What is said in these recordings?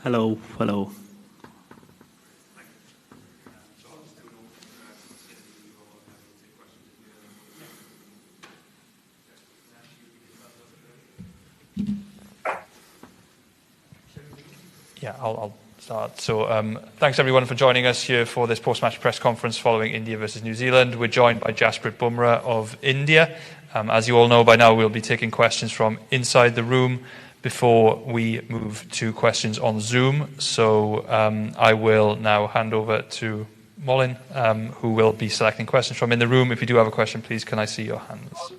Hello, hello. Yeah, I'll start. So thanks everyone for joining us here for this post-match press conference following India versus New Zealand. We're joined by Jasprit Bumrah of India. As you all know by now, we'll be taking questions from inside the room before we move to questions on Zoom. So I will now hand over to Molin, who will be selecting questions from in the room. If you do have a question, please can I see your hands?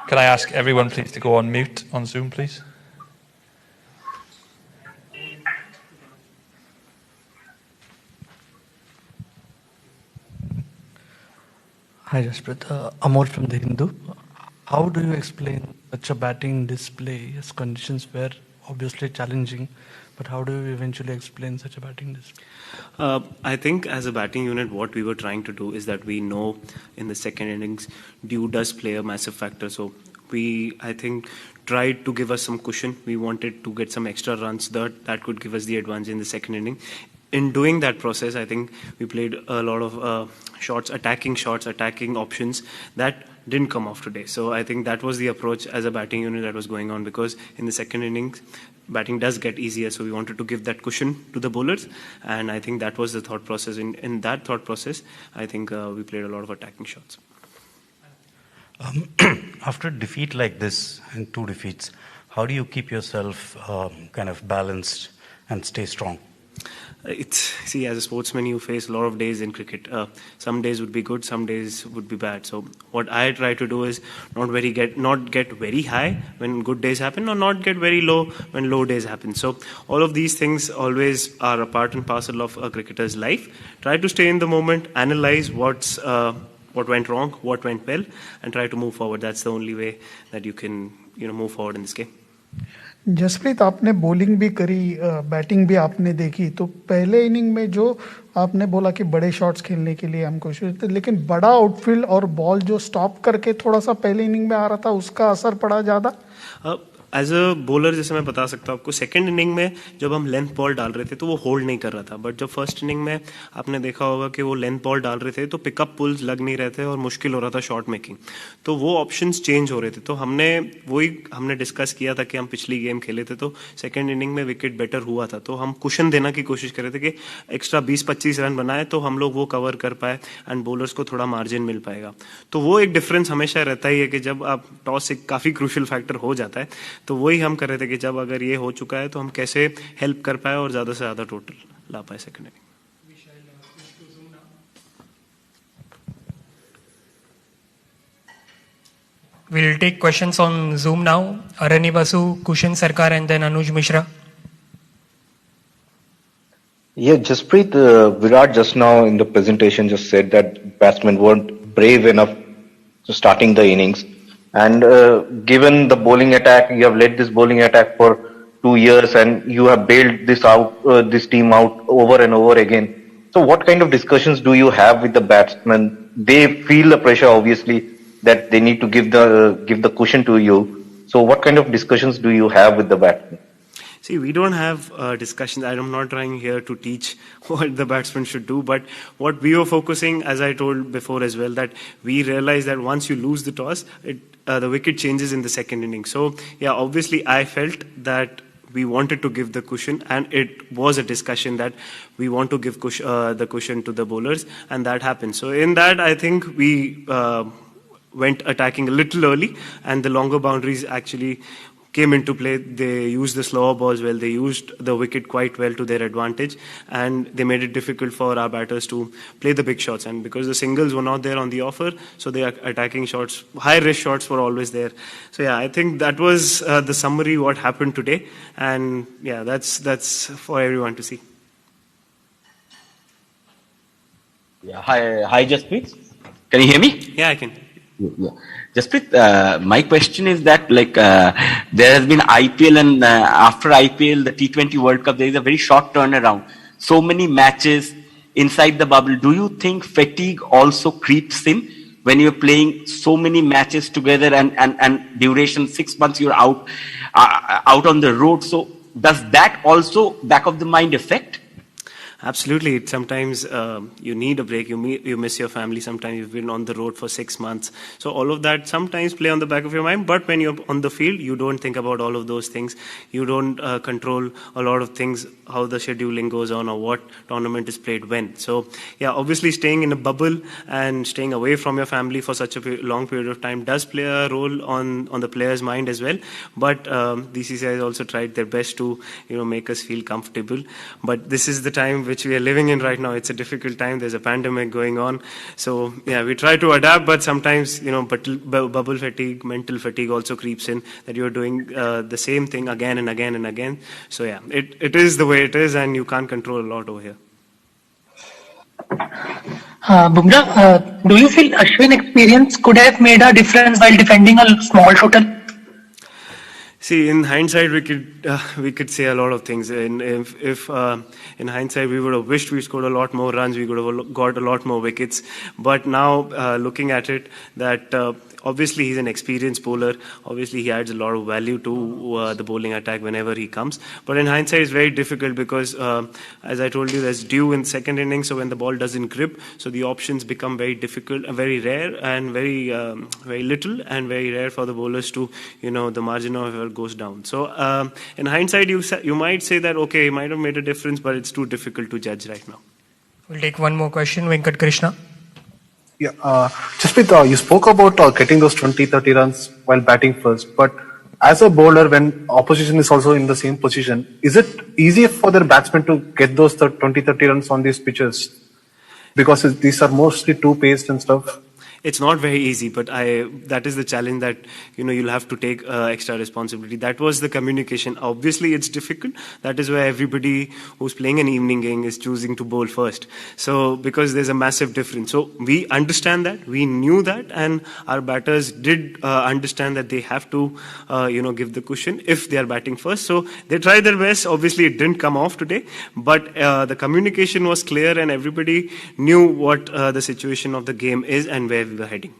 Can I ask everyone please to go on mute on Zoom, please? Hi Jasprit, Amor from The Hindu. How do you explain such a batting display as conditions were obviously challenging, but how do you eventually explain such a batting display? I think as a batting unit, what we were trying to do is that we know in the second innings, dew does play a massive factor. So we, I think, tried to give us some cushion. We wanted to get some extra runs that could give us the advantage in the second inning. In doing that process, I think we played a lot of attacking options that didn't come off today. So I think that was the approach as a batting unit that was going on, because in the second innings, batting does get easier. So we wanted to give that cushion to the bowlers. And I think that was the thought process. In that thought process, I think we played a lot of attacking shots. After a defeat like this and two defeats, how do you keep yourself kind of balanced and stay strong? See, as a sportsman, you face a lot of days in cricket. Some days would be good, some days would be bad. So what I try to do is not get very high when good days happen, or not get very low when low days happen. So all of these things always are a part and parcel of a cricketer's life. Try to stay in the moment, analyze what went wrong, what went well, and try to move forward. That's the only way that you can move forward in this game. Jasprit, आपने bowling भी करी, batting भी आपने देखी, तो पहले inning में जो आपने बोला कि बड़े शॉट्स खेलने के लिए हम कोशिश थे, लेकिन बड़ा आउटफील्ड और बॉल जो स्टॉप करके थोड़ा सा पहले इनिंग में आ रहा था, उसका असर पड़ा ज़्यादा? एज अ बॉलर जैसे मैं बता सकता हूँ आपको, सेकंड इनिंग में जब हम लेंथ बॉल डाल रहे थे तो वो होल्ड नहीं कर रहा था, बट जब फर्स्ट इनिंग में आपने देखा होगा कि वो लेंथ बॉल डाल रहे थे तो पिकअप पुल्स लग नहीं रहे थे और मुश्किल हो रहा था शॉट मेकिंग, तो वो ऑप्शंस चेंज हो रहे थे. तो हमने डिस्कस किया था कि हम पिछली गेम खेले थे तो सेकेंड इनिंग में विकेट बेटर हुआ था, तो हम कुशन देना की कोशिश कर रहे थे कि एक्स्ट्रा 20-25 रन बनाए तो हम लोग वो कवर कर पाए एंड बॉलर्स को थोड़ा मार्जिन मिल पाएगा. तो वो एक डिफरेंस हमेशा रहता ही है कि जब आप टॉस एक काफ़ी क्रूशियल फैक्टर हो जाता है, तो वही हम कर रहे थे कि जब अगर ये हो चुका है तो हम कैसे हेल्प कर पाए और ज़्यादा से ज़्यादा टोटल ला पाए second inning. We'll take questions on Zoom now. Arani Basu, Kushan Sarkar, and then Anuj Mishra. Yeah, Jasprit, Virat just now in the presentation just said that batsmen weren't brave enough to starting the innings. And given the bowling attack, you have led this bowling attack for 2 years and you have bailed this team out over and over again. So what kind of discussions do you have with the batsmen? They feel the pressure, obviously, that they need to give the cushion to you. So what kind of discussions do you have with the batsmen? See, we don't have discussions. I'm not trying here to teach what the batsman should do, but what we were focusing, as I told before as well, that we realized that once you lose the toss, the wicket changes in the second inning. So, yeah, obviously I felt that we wanted to give the cushion, and it was a discussion that we want to give the cushion to the bowlers, and that happened. So in that, I think we went attacking a little early, and the longer boundaries actually came into play. They used the slower balls well, they used the wicket quite well to their advantage, and they made it difficult for our batters to play the big shots. And because the singles were not there on the offer, so the attacking shots, high risk shots were always there. So yeah, I think that was the summary what happened today, and yeah, that's for everyone to see. Yeah, hi Jasprit, can you hear me? Yeah, I can. Yeah. Jasprit, my question is that there has been IPL, and after IPL, the T20 World Cup, there is a very short turnaround. So many matches inside the bubble. Do you think fatigue also creeps in when you're playing so many matches together and duration 6 months you're out on the road. So does that also back of the mind affect? Absolutely. Sometimes you need a break. You miss your family. Sometimes you've been on the road for 6 months. So all of that sometimes play on the back of your mind. But when you're on the field, you don't think about all of those things. You don't control a lot of things, how the scheduling goes on or what tournament is played when. So yeah, obviously staying in a bubble and staying away from your family for such a long period of time does play a role on the player's mind as well. But BCCI has also tried their best to make us feel comfortable. But this is the time which we are living in right now. It's a difficult time. There's a pandemic going on. So yeah, we try to adapt, but sometimes, bubble fatigue, mental fatigue also creeps in, that you're doing the same thing again and again and again. So yeah, it is the way it is, and you can't control a lot over here. Bumrah, do you feel Ashwin experience could have made a difference while defending a small total? See, in hindsight, we could say a lot of things. And if in hindsight we would have wished we scored a lot more runs, we could have got a lot more wickets. But now, looking at it, that obviously he's an experienced bowler. Obviously, he adds a lot of value to the bowling attack whenever he comes. But in hindsight, it's very difficult because, as I told you, there's dew in second innings. So when the ball doesn't grip, so the options become very difficult, very rare, and very little, and very rare for the bowlers to, the margin of error goes down. So in hindsight, you might say that okay, he might have made a difference, but it's too difficult to judge right now. We'll take one more question, Venkat Krishna. Yeah, Jasprit, you spoke about getting those 20-30 runs while batting first, but as a bowler, when opposition is also in the same position, is it easier for their batsmen to get those 20-30 runs on these pitches? Because these are mostly two-paced and stuff. It's not very easy, but that is the challenge that, you'll have to take extra responsibility. That was the communication. Obviously, it's difficult. That is why everybody who's playing an evening game is choosing to bowl first. So, because there's a massive difference. So, we understand that. We knew that. And our batters did understand that they have to, give the cushion if they are batting first. So, they tried their best. Obviously, it didn't come off today. But the communication was clear and everybody knew what the situation of the game is and where we were heading.